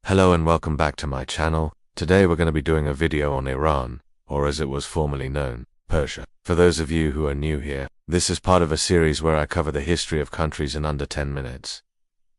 Hello and welcome back to my channel. Today we're going to be doing a video on Iran, or as it was formerly known, Persia. For those of you who are new here, this is part of a series where I cover the history of countries in under 10 minutes.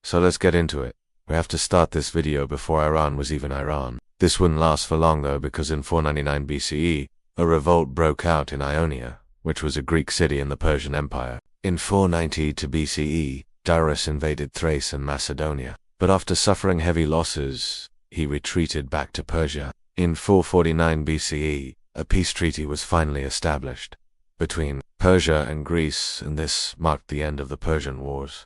So let's get into it. We have to start this video before Iran was even Iran. This wouldn't last for long though, because in 499 BCE, a revolt broke out in Ionia, which was a Greek city in the Persian Empire. In 492 BCE, Darius invaded Thrace and Macedonia. But after suffering heavy losses, he retreated back to Persia. In 449 BCE, a peace treaty was finally established between Persia and Greece, and this marked the end of the Persian Wars.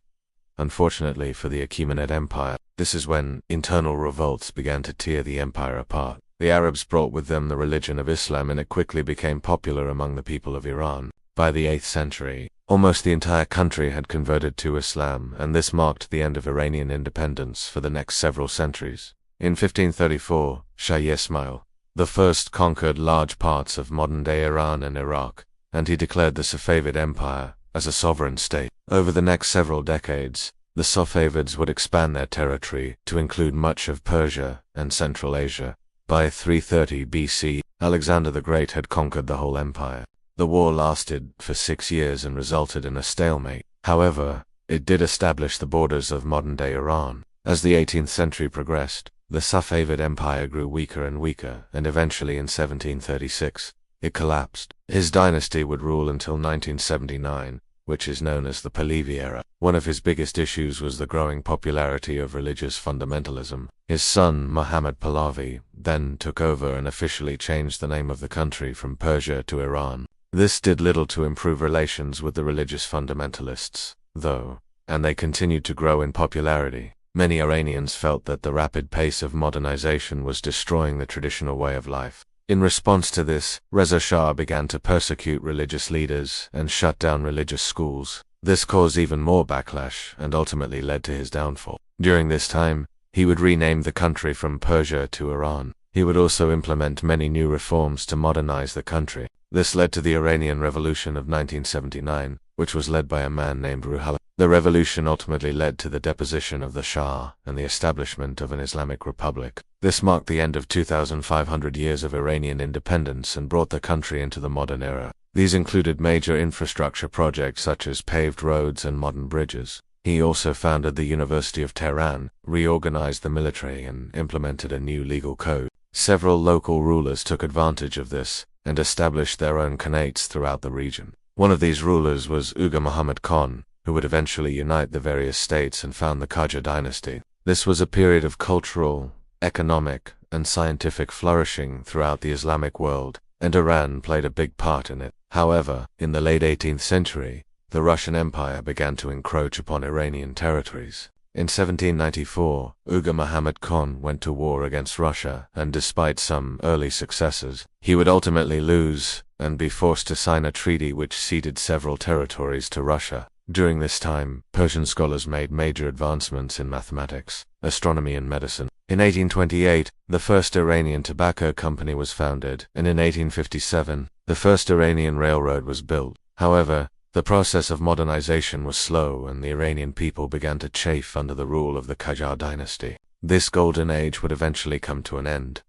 Unfortunately for the Achaemenid Empire, this is when internal revolts began to tear the empire apart. The Arabs brought with them the religion of Islam, and it quickly became popular among the people of Iran. By the 8th century, almost the entire country had converted to Islam, and this marked the end of Iranian independence for the next several centuries. In 1534, Shah Ismail I conquered large parts of modern-day Iran and Iraq, and he declared the Safavid Empire as a sovereign state. Over the next several decades, the Safavids would expand their territory to include much of Persia and Central Asia. By 330 BC, Alexander the Great had conquered the whole empire. The war lasted for 6 years and resulted in a stalemate. However, it did establish the borders of modern-day Iran. As the 18th century progressed, the Safavid Empire grew weaker and weaker, and eventually in 1736, it collapsed. His dynasty would rule until 1979, which is known as the Pahlavi era. One of his biggest issues was the growing popularity of religious fundamentalism. His son, Muhammad Pahlavi, then took over and officially changed the name of the country from Persia to Iran. This did little to improve relations with the religious fundamentalists, though, and they continued to grow in popularity. Many Iranians felt that the rapid pace of modernization was destroying the traditional way of life. In response to this, Reza Shah began to persecute religious leaders and shut down religious schools. This caused even more backlash and ultimately led to his downfall. During this time, he would rename the country from Persia to Iran. He would also implement many new reforms to modernize the country. This led to the Iranian Revolution of 1979, which was led by a man named Ruhollah. The revolution ultimately led to the deposition of the Shah and the establishment of an Islamic Republic. This marked the end of 2,500 years of Iranian independence and brought the country into the modern era. These included major infrastructure projects such as paved roads and modern bridges. He also founded the University of Tehran, reorganized the military, and implemented a new legal code. Several local rulers took advantage of this and established their own khanates throughout the region. One of these rulers was Uga Muhammad Khan, who would eventually unite the various states and found the Qajar dynasty. This was a period of cultural, economic, and scientific flourishing throughout the Islamic world, and Iran played a big part in it. However, in the late 18th century, the Russian Empire began to encroach upon Iranian territories. In 1794, Uga Muhammad Khan went to war against Russia, and despite some early successes, he would ultimately lose and be forced to sign a treaty which ceded several territories to Russia. During this time, Persian scholars made major advancements in mathematics, astronomy, and medicine. In 1828, the first Iranian tobacco company was founded, and in 1857, the first Iranian railroad was built. However, the process of modernization was slow, and the Iranian people began to chafe under the rule of the Qajar dynasty. This golden age would eventually come to an end,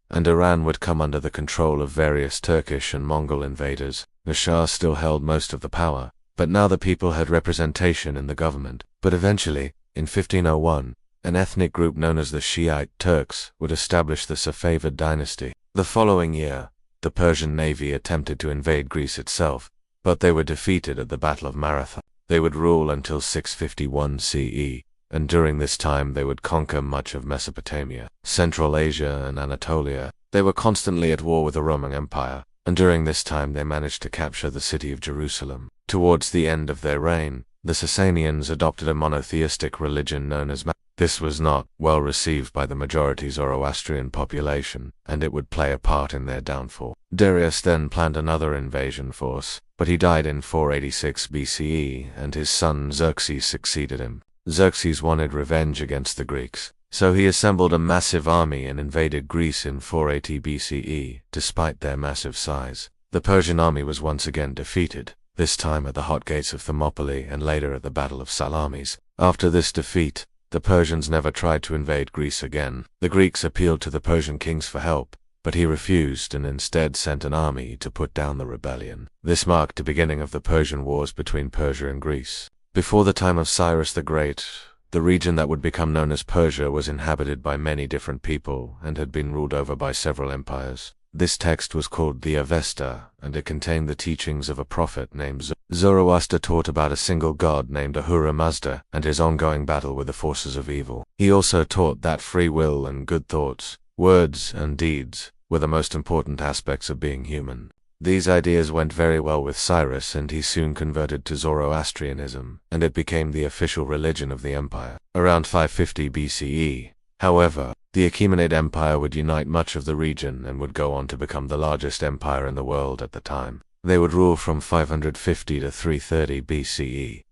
and Iran would come under the control of various Turkish and Mongol invaders. The Shah still held most of the power, but now the people had representation in the government. But eventually, in 1501, an ethnic group known as the Shiite Turks would establish the Safavid dynasty. The following year, the Persian navy attempted to invade Greece itself, but they were defeated at the Battle of Marathon. They would rule until 651 CE, and during this time they would conquer much of Mesopotamia, Central Asia, and Anatolia. They were constantly at war with the Roman Empire, and during this time they managed to capture the city of Jerusalem. Towards the end of their reign, the Sasanians adopted a monotheistic religion known as This was not well received by the majority Zoroastrian population, and it would play a part in their downfall. Darius then planned another invasion force, but he died in 486 BCE, and his son Xerxes succeeded him. Xerxes wanted revenge against the Greeks, so he assembled a massive army and invaded Greece in 480 BCE, despite their massive size. The Persian army was once again defeated, this time at the hot gates of Thermopylae and later at the Battle of Salamis. After this defeat, the Persians never tried to invade Greece again. The Greeks appealed to the Persian kings for help, but he refused and instead sent an army to put down the rebellion. This marked the beginning of the Persian Wars between Persia and Greece. Before the time of Cyrus the Great, the region that would become known as Persia was inhabited by many different people and had been ruled over by several empires. This text was called the Avesta, and it contained the teachings of a prophet named Zoroaster taught about a single god named Ahura Mazda and his ongoing battle with the forces of evil. He also taught that free will and good thoughts, words and deeds were the most important aspects of being human. These ideas went very well with Cyrus, and he soon converted to Zoroastrianism, and it became the official religion of the empire. Around 550 BCE, however, the Achaemenid Empire would unite much of the region and would go on to become the largest empire in the world at the time. They would rule from 550 to 330 BCE,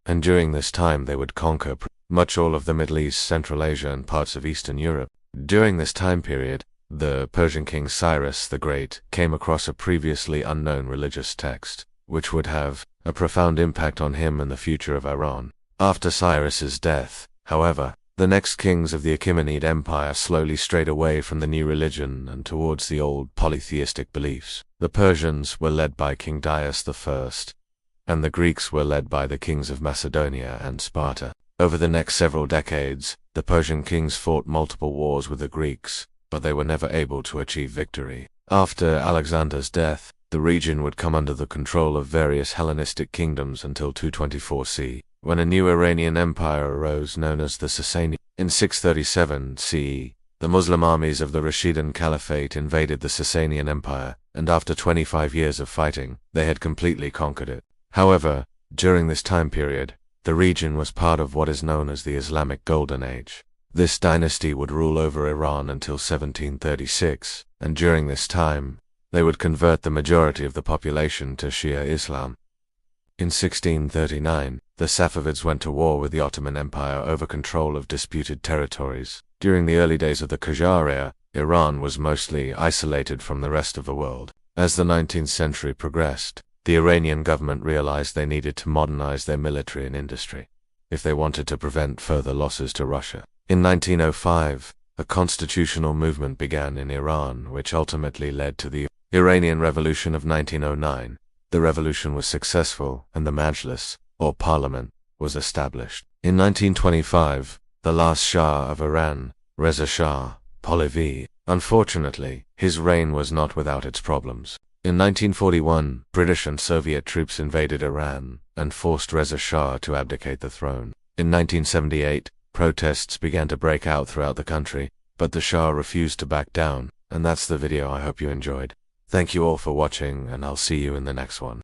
and during this time they would conquer much all of the Middle East, Central Asia, and parts of Eastern Europe. During this time period, the Persian king Cyrus the Great came across a previously unknown religious text, which would have a profound impact on him and the future of Iran. After Cyrus's death, however, the next kings of the Achaemenid Empire slowly strayed away from the new religion and towards the old polytheistic beliefs. The Persians were led by King Darius I, and the Greeks were led by the kings of Macedonia and Sparta. Over the next several decades, the Persian kings fought multiple wars with the Greeks, but they were never able to achieve victory. After Alexander's death, the region would come under the control of various Hellenistic kingdoms until 224 CE, when a new Iranian empire arose known as the Sasanians. In 637 CE, the Muslim armies of the Rashidun Caliphate invaded the Sasanian Empire, and after 25 years of fighting, they had completely conquered it. However, during this time period, the region was part of what is known as the Islamic Golden Age. This dynasty would rule over Iran until 1736, and during this time, they would convert the majority of the population to Shia Islam. In 1639, the Safavids went to war with the Ottoman Empire over control of disputed territories. During the early days of the Qajar era, Iran was mostly isolated from the rest of the world. As the 19th century progressed, the Iranian government realized they needed to modernize their military and industry if they wanted to prevent further losses to Russia. In 1905, a constitutional movement began in Iran, which ultimately led to the Iranian Revolution of 1909. The revolution was successful, and the Majlis, or parliament, was established. In 1925, the last Shah of Iran, Reza Shah Pahlavi, unfortunately, his reign was not without its problems. In 1941, British and Soviet troops invaded Iran and forced Reza Shah to abdicate the throne. In 1978, protests began to break out throughout the country, but the Shah refused to back down, and that's the video. I hope you enjoyed. Thank you all for watching, and I'll see you in the next one.